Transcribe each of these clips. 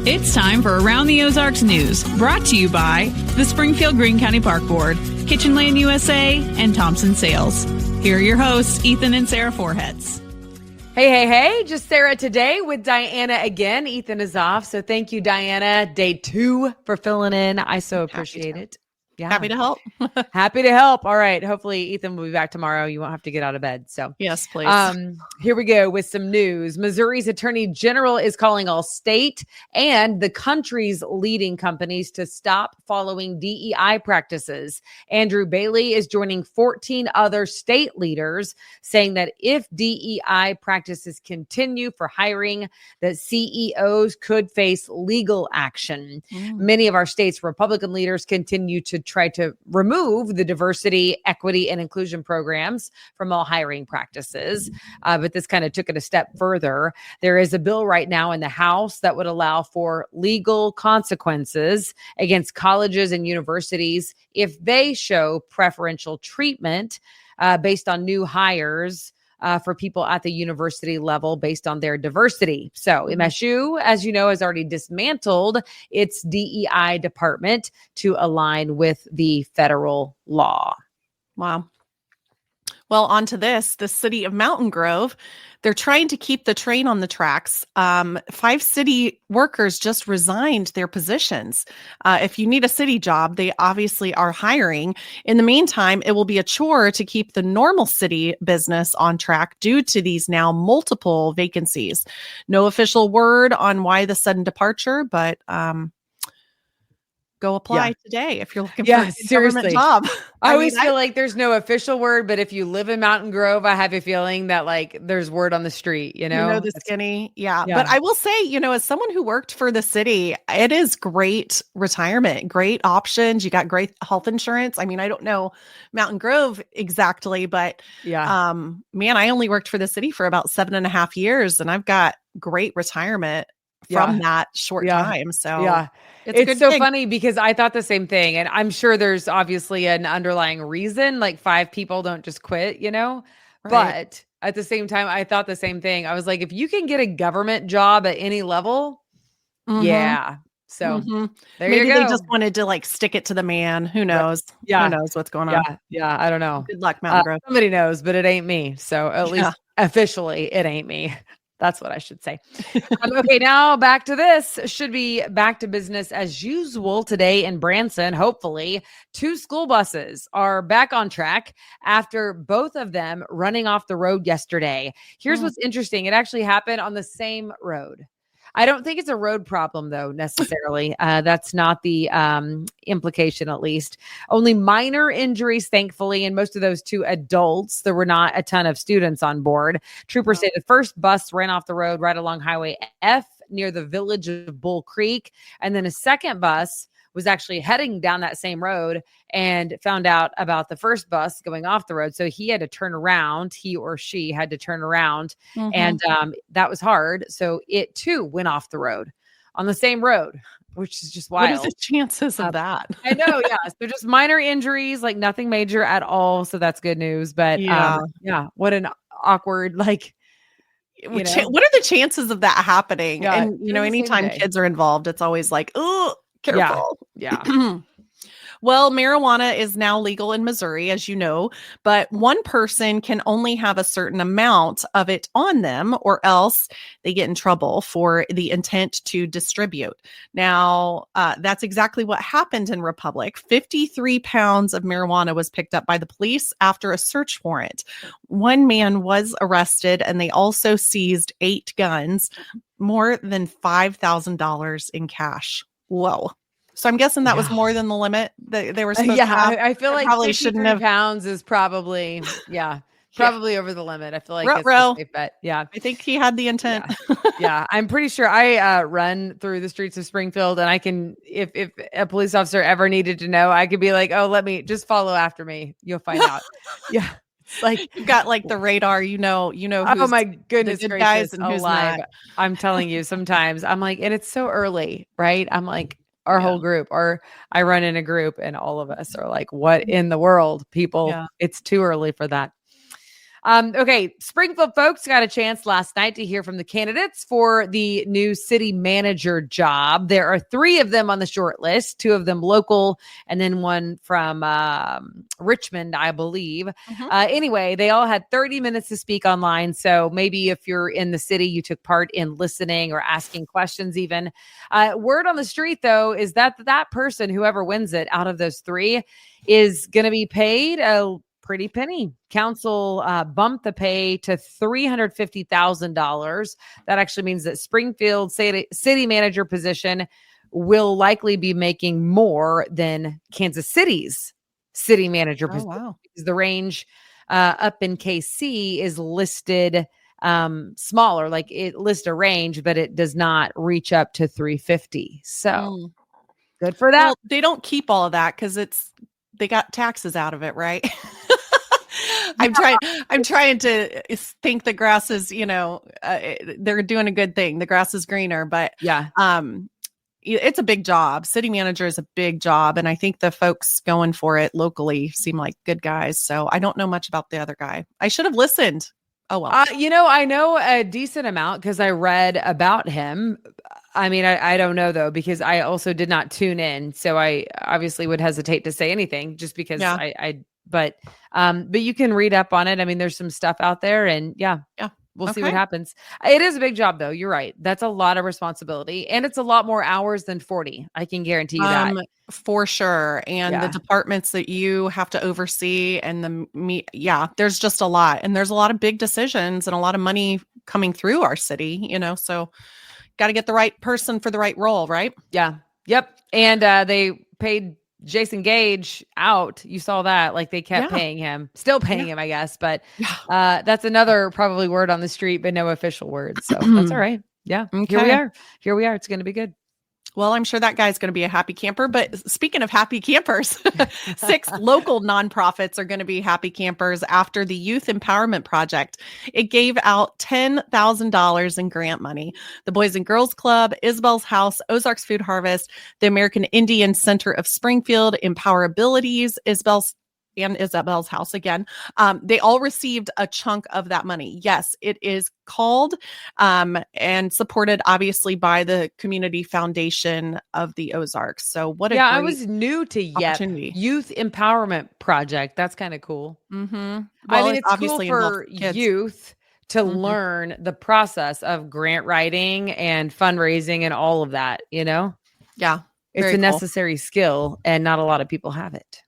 It's time for Around the Ozarks News, brought to you by the Springfield Greene County Park Board, Kitchen Land USA, and Thompson Sales. Here are your hosts, Ethan and Sarah Forhetz. Hey, just Sarah today with Diana again. Ethan is off, so thank you, Diana. Day 2 for filling in. I so appreciate it. Yeah. Happy to help. Happy to help. All right. Hopefully Ethan will be back tomorrow. You won't have to get out of bed. So yes, please. Here we go with some news. Missouri's Attorney General is calling all state and the country's leading companies to stop following DEI practices. Andrew Bailey is joining 14 other state leaders, saying that if DEI practices continue for hiring, that CEOs could face legal action. Many of our state's Republican leaders continue to try to remove the diversity, equity, and inclusion programs from all hiring practices. But this kind of took it a step further. There is a bill right now in the House that would allow for legal consequences against colleges and universities if they show preferential treatment based on new hires for people at the university level based on their diversity. So MSU, as you know, has already dismantled its DEI department to align with the federal law. Wow. Well, on to this, the city of Mountain Grove, they're trying to keep the train on the tracks. 5 city workers just resigned their positions. If you need a city job, they obviously are hiring. In the meantime, it will be a chore to keep the normal city business on track due to these now multiple vacancies. No official word on why the sudden departure, but go apply today if you're looking for a government job. I always feel like there's no official word, but if you live in Mountain Grove, I have a feeling that like there's word on the street, you know the skinny. Yeah. But I will say, as someone who worked for the city, it is great retirement, great options. You got great health insurance. I mean, I don't know Mountain Grove exactly, but man, I only worked for the city for about 7.5 years and I've got great retirement from that short time. So it's so funny because I thought the same thing. And I'm sure there's obviously an underlying reason, like 5 people don't just quit, Right. But at the same time, I thought the same thing. I was like, if you can get a government job at any level, So there maybe you go. They just wanted to like stick it to the man. Who knows? Who knows what's going on? Yeah. I don't know. Good luck, Mountain Grove. Somebody knows, but it ain't me. So at least officially it ain't me. That's what I should say. Okay, now back to this. Should be back to business as usual today in Branson. Hopefully, 2 school buses are back on track after both of them running off the road yesterday. Here's what's interesting. It actually happened on the same road. I don't think it's a road problem, though, necessarily. That's not the implication, at least. Only minor injuries, thankfully, and most of those 2 adults. There were not a ton of students on board. Troopers say the first bus ran off the road right along Highway F near the village of Bull Creek. And then a second bus was actually heading down that same road and found out about the first bus going off the road. So he had to turn around. He or she had to turn around. And that was hard. So it too went off the road on the same road, which is just wild. What are the chances of that? I know. Yeah. So just minor injuries, like nothing major at all. So that's good news. But what an awkward, like, what are the chances of that happening? Yeah, and, anytime kids are involved, it's always like, oh, careful. Yeah. Well, marijuana is now legal in Missouri, as you know, but one person can only have a certain amount of it on them or else they get in trouble for the intent to distribute. Now, that's exactly what happened in Republic. 53 pounds of marijuana was picked up by the police after a search warrant. One man was arrested and they also seized 8 guns, more than $5,000 in cash. Whoa. So I'm guessing that was more than the limit that they were supposed to have. I feel like probably shouldn't have. Pounds is probably, probably over the limit. I feel like it's a safe bet. Yeah. I think he had the intent. Yeah. I'm pretty sure I run through the streets of Springfield and I can, if a police officer ever needed to know, I could be like, oh, let me just follow after me. You'll find out. Yeah. Like you've got like the radar, oh my goodness the good gracious, guys and who's alive. not. I'm telling you, sometimes I'm like, and it's so early, right? I'm like, our whole group, or I run in a group and all of us are like, what in the world, people? It's too early for that. Okay, Springfield folks got a chance last night to hear from the candidates for the new city manager job. There are 3 of them on the short list, 2 of them local, and then one from Richmond, I believe. Anyway, they all had 30 minutes to speak online. So maybe if you're in the city, you took part in listening or asking questions even. Word on the street, though, is that person, whoever wins it out of those 3, is going to be paid a pretty penny. Council bumped the pay to $350,000. That actually means that Springfield city manager position will likely be making more than Kansas City's city manager position. Wow. Because the range up in KC is listed smaller, like it lists a range, but it does not reach up to 350. So good for that. Well, they don't keep all of that because they got taxes out of it, right? I'm trying to think the grass is, they're doing a good thing. The grass is greener, but yeah. It's a big job. City manager is a big job. And I think the folks going for it locally seem like good guys. So I don't know much about the other guy. I should have listened. Oh, well. I know a decent amount because I read about him. I mean, I don't know, though, because I also did not tune in. So I obviously would hesitate to say anything just because but you can read up on it. I mean, there's some stuff out there and we'll see what happens. It is a big job, though. You're right. That's a lot of responsibility and it's a lot more hours than 40. I can guarantee you that. For sure. And the departments that you have to oversee and there's just a lot. And there's a lot of big decisions and a lot of money coming through our city, so got to get the right person for the right role, right? Yeah. Yep. And they paid Jason Gage out. You saw that. Like they kept paying him, still paying him, I guess. But that's another probably word on the street, but no official word. So that's all right. Yeah. Okay. Here we are. It's going to be good. Well, I'm sure that guy's going to be a happy camper. But speaking of happy campers, 6 local nonprofits are going to be happy campers after the Youth Empowerment Project. It gave out $10,000 in grant money. The Boys and Girls Club, Isabel's House, Ozarks Food Harvest, the American Indian Center of Springfield, Empower Abilities, Isabel's House again. They all received a chunk of that money. Yes, it is called and supported obviously by the Community Foundation of the Ozarks. So what a great I was new to Youth Empowerment Project. That's kind of cool. Well, I mean, it's obviously cool for youth to learn the process of grant writing and fundraising and all of that, Yeah. It's a necessary skill and not a lot of people have it.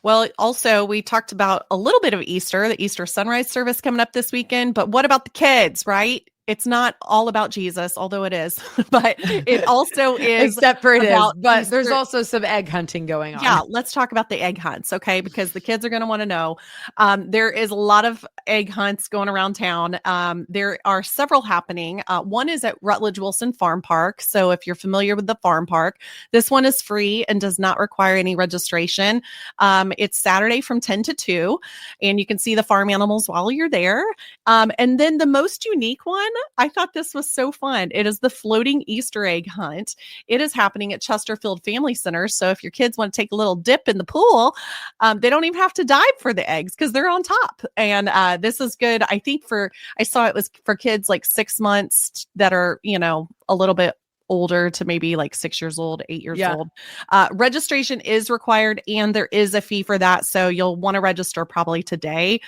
Well, also, we talked about a little bit of Easter, the Easter sunrise service coming up this weekend. But what about the kids, right? It's not all about Jesus, although it is, but it also is. Except for it is, but Easter. There's also some egg hunting going on. Yeah, let's talk about the egg hunts, okay? Because the kids are going to want to know. There is a lot of egg hunts going around town. There are several happening. One is at Rutledge Wilson Farm Park. So if you're familiar with the farm park, this one is free and does not require any registration. It's Saturday from 10 to 2, and you can see the farm animals while you're there. And then the most unique one, I thought this was so fun. It is the floating Easter egg hunt. It is happening at Chesterfield Family Center. So if your kids want to take a little dip in the pool, they don't even have to dive for the eggs because they're on top. And this is good. I think I saw it was for kids like 6 months that are, a little bit older to maybe like 6 years old, 8 years old. Registration is required and there is a fee for that. So you'll want to register probably today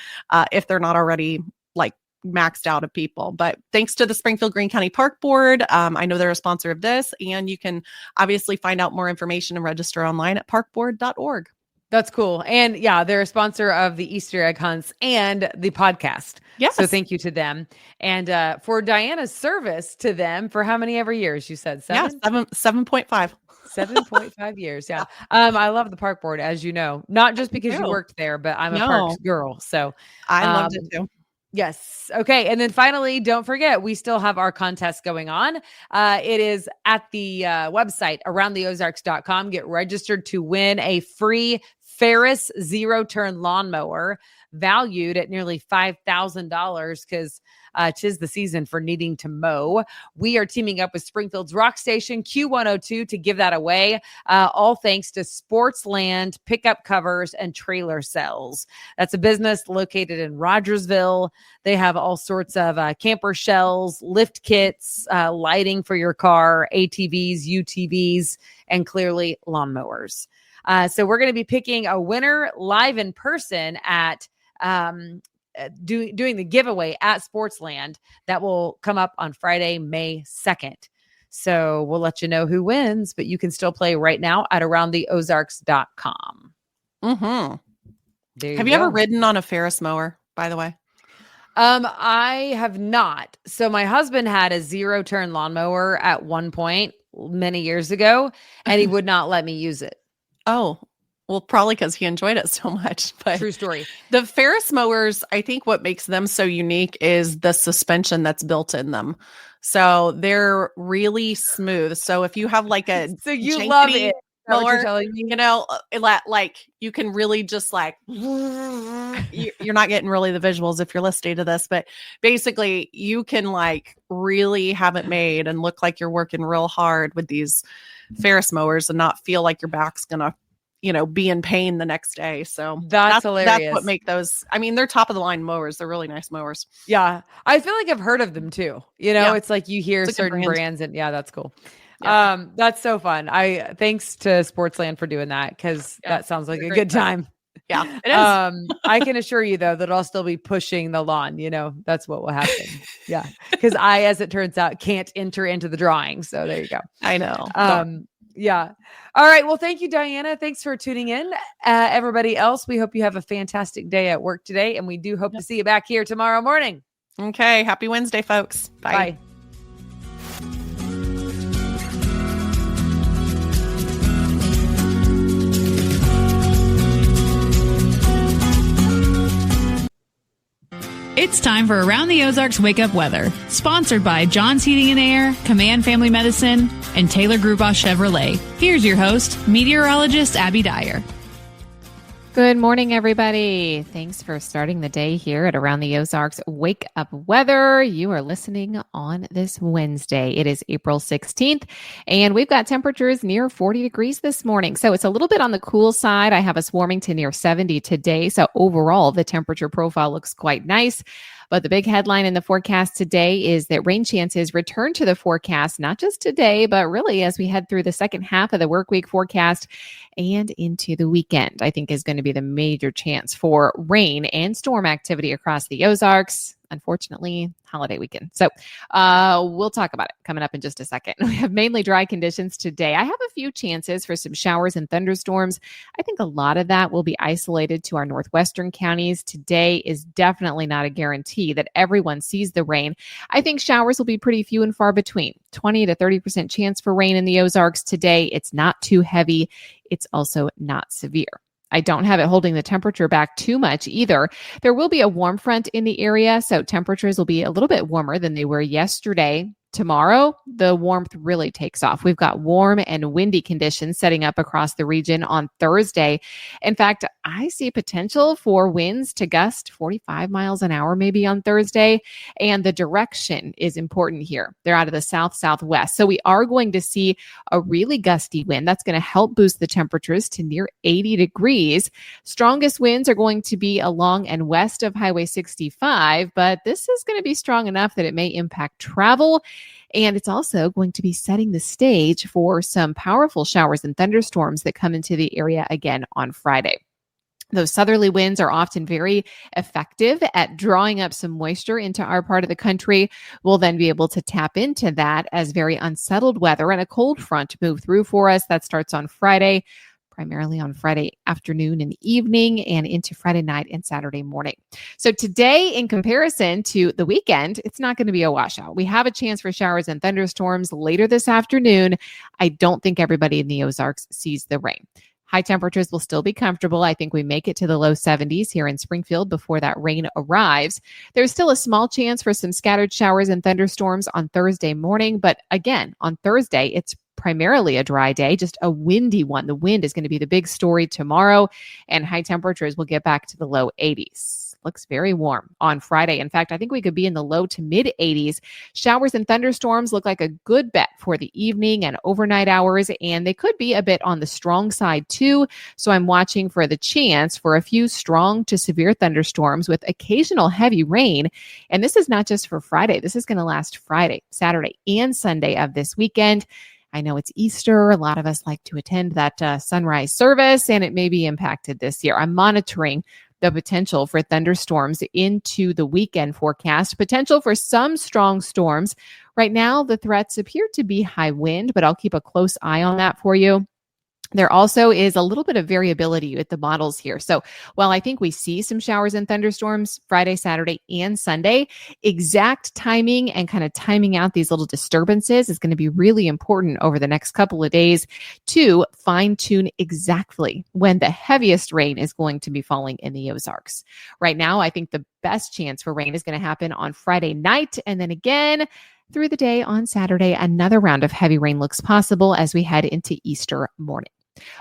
if they're not already like maxed out of people. But thanks to the Springfield Greene County Park Board, I know they're a sponsor of this, and you can obviously find out more information and register online at parkboard.org. That's cool. And they're a sponsor of the Easter egg hunts and the podcast. Yes. So thank you to them. And for Diana's service to them for how many ever years? You said 7? Yeah, 7.5. 7.5 years. Yeah. I love the park board, as you know, not just because you worked there, but I'm a parks girl. So I loved it too. Yes. Okay. And then finally, don't forget, we still have our contest going on. It is at the website, aroundtheozarks.com. Get registered to win a free Ferris zero-turn lawnmower valued at nearly $5,000 because 'Tis the season for needing to mow. We are teaming up with Springfield's rock station Q102 to give that away. All thanks to Sportsland pickup covers and trailer cells. That's a business located in Rogersville. They have all sorts of camper shells, lift kits, lighting for your car, ATVs, UTVs, and clearly lawnmowers. So we're going to be picking a winner live in person at doing the giveaway at Sportsland. That will come up on Friday, May 2nd. So we'll let you know who wins, but you can still play right now at aroundtheozarks.com. Have you ever ridden on a Ferris mower, by the way? I have not. So my husband had a 0-turn lawnmower at one point many years ago, and he would not let me use it. Oh, well, probably because he enjoyed it so much. But true story. The Ferris mowers, I think what makes them so unique is the suspension that's built in them. So they're really smooth. So if you have like a so you love it. Mower, you know, like you can really just like you're not getting really the visuals if you're listening to this, but basically you can like really have it made and look like you're working real hard with these Ferris mowers and not feel like your back's gonna, you know, be in pain the next day. So that's hilarious. That's what make those. I mean, they're top of the line mowers. They're really nice mowers. Yeah, I feel like I've heard of them too. You know, Yeah. it's like you hear certain brands, and yeah, that's cool. Yeah. That's so fun. Thanks to Sportsland for doing that, because that sounds like a good time. Yeah, it is. I can assure you though that I'll still be pushing the lawn. You know, that's what will happen. Yeah, because I, as it turns out, can't enter into the drawing. So there you go. I know. Yeah. All right. Well, thank you, Diana. Thanks for tuning in. Everybody else, we hope you have a fantastic day at work today, and we do hope to see you back here tomorrow morning. Okay. Happy Wednesday, folks. Bye. Bye. It's time for Around the Ozarks Wake Up Weather, sponsored by John's Heating and Air, Command Family Medicine, and Taylor Grubaugh Chevrolet. Here's your host, meteorologist Abby Dyer. Good morning, everybody. Thanks for starting the day here at Around the Ozarks Wake Up Weather. You are listening on this Wednesday. It is April 16th, and we've got temperatures near 40 degrees this morning. So it's a little bit on the cool side. I have us warming to near 70 today. So overall, the temperature profile looks quite nice. But the big headline in the forecast today is that rain chances return to the forecast, not just today, but really as we head through the second half of the work week forecast and into the weekend. I think is going to be the major chance for rain and storm activity across the Ozarks. Unfortunately, holiday weekend. So we'll talk about it coming up in just a second. We have mainly dry conditions today. I have a few chances for some showers and thunderstorms. I think a lot of that will be isolated to our northwestern counties. Today is definitely not a guarantee that everyone sees the rain. I think showers will be pretty few and far between. 20 to 30% chance for rain in the Ozarks today. It's not too heavy. It's also not severe. I don't have it holding the temperature back too much either. There will be a warm front in the area, so temperatures will be a little bit warmer than they were yesterday. Tomorrow, the warmth really takes off. We've got warm and windy conditions setting up across the region on Thursday. In fact, I see potential for winds to gust 45 miles an hour maybe on Thursday. And the direction is important here. They're out of the south-southwest. So we are going to see a really gusty wind. That's going to help boost the temperatures to near 80 degrees. Strongest winds are going to be along and west of Highway 65, but this is going to be strong enough that it may impact travel. And it's also going to be setting the stage for some powerful showers and thunderstorms that come into the area again on Friday. Those southerly winds are often very effective at drawing up some moisture into our part of the country. We'll then be able to tap into that as very unsettled weather and a cold front move through for us. That starts on Friday, primarily on Friday afternoon and evening and into Friday night and Saturday morning. So today, in comparison to the weekend, it's not going to be a washout. We have a chance for showers and thunderstorms later this afternoon. I don't think everybody in the Ozarks sees the rain. High temperatures will still be comfortable. I think we make it to the low 70s here in Springfield before that rain arrives. There's still a small chance for some scattered showers and thunderstorms on Thursday morning. But again, on Thursday, it's primarily a dry day, just a windy one. The wind is going to be the big story tomorrow, and high temperatures will get back to the low 80s. looks very warm on Friday. In fact, I think we could be in the low to mid 80s. Showers and thunderstorms look like a good bet for the evening and overnight hours, and they could be a bit on the strong side too. So I'm watching for the chance for a few strong to severe thunderstorms with occasional heavy rain. And this is not just for Friday. This is going to last Friday, Saturday, and Sunday of this weekend. I know it's Easter. A lot of us like to attend that sunrise service, and it may be impacted this year. I'm monitoring the potential for thunderstorms into the weekend forecast, potential for some strong storms. Right now, the threats appear to be high wind, but I'll keep a close eye on that for you. There also is a little bit of variability with the models here. So while I think we see some showers and thunderstorms Friday, Saturday, and Sunday, exact timing and kind of timing out these little disturbances is going to be really important over the next couple of days to fine tune exactly when the heaviest rain is going to be falling in the Ozarks. Right now, I think the best chance for rain is going to happen on Friday night, and then again through the day on Saturday. Another round of heavy rain looks possible as we head into Easter morning.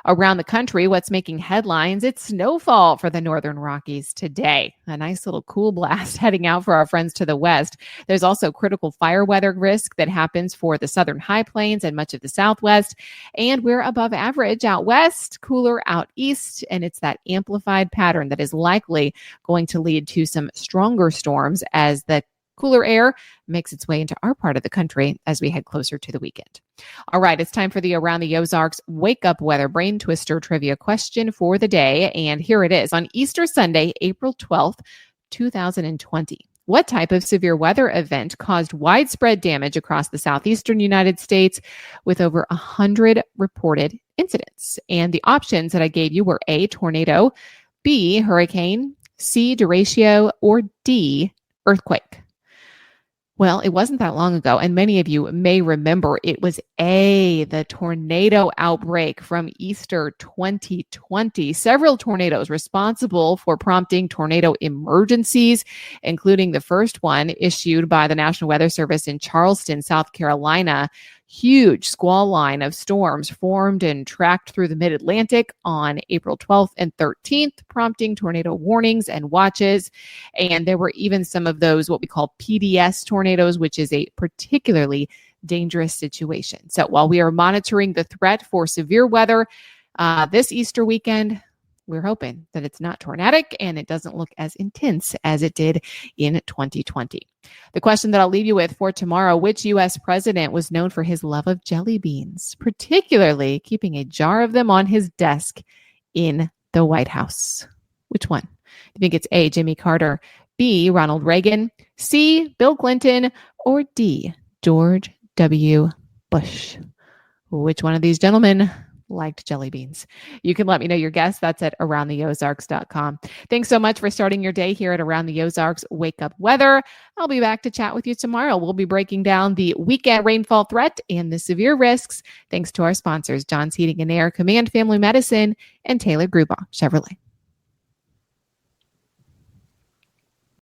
Around the country, what's making headlines? It's snowfall for the Northern Rockies today. A nice little cool blast heading out for our friends to the west. There's also critical fire weather risk that happens for the southern high plains and much of the southwest. And we're above average out west, cooler out east. And it's that amplified pattern that is likely going to lead to some stronger storms as the cooler air makes its way into our part of the country as we head closer to the weekend. All right, it's time for the Around the Ozarks Wake Up Weather Brain Twister Trivia question for the day. And here it is. On Easter Sunday, April 12th, 2020, what type of severe weather event caused widespread damage across the southeastern United States with over 100 reported incidents? And the options that I gave you were A, tornado, B, hurricane, C, derecho, or D, earthquake. Well, it wasn't that long ago, and many of you may remember it was A, the tornado outbreak from Easter 2020. Several tornadoes responsible for prompting tornado emergencies, including the first one issued by the National Weather Service in Charleston, South Carolina. Huge squall line of storms formed and tracked through the mid-Atlantic on April 12th and 13th, prompting tornado warnings and watches. And there were even some of those, what we call PDS tornadoes, which is a particularly dangerous situation. So while we are monitoring the threat for severe weather this Easter weekend, we're hoping that it's not tornadic and it doesn't look as intense as it did in 2020. The question that I'll leave you with for tomorrow: which U.S. president was known for his love of jelly beans, particularly keeping a jar of them on his desk in the White House? Which one? Do you think it's A, Jimmy Carter, B, Ronald Reagan, C, Bill Clinton, or D, George W. Bush? Which one of these gentlemen liked jelly beans? You can let me know your guess. That's at aroundtheozarks.com. Thanks so much for starting your day here at Around the Ozarks Wake Up Weather. I'll be back to chat with you tomorrow. We'll be breaking down the weekend rainfall threat and the severe risks, thanks to our sponsors, John's Heating and Air, Command Family Medicine, and Taylor Grubach Chevrolet.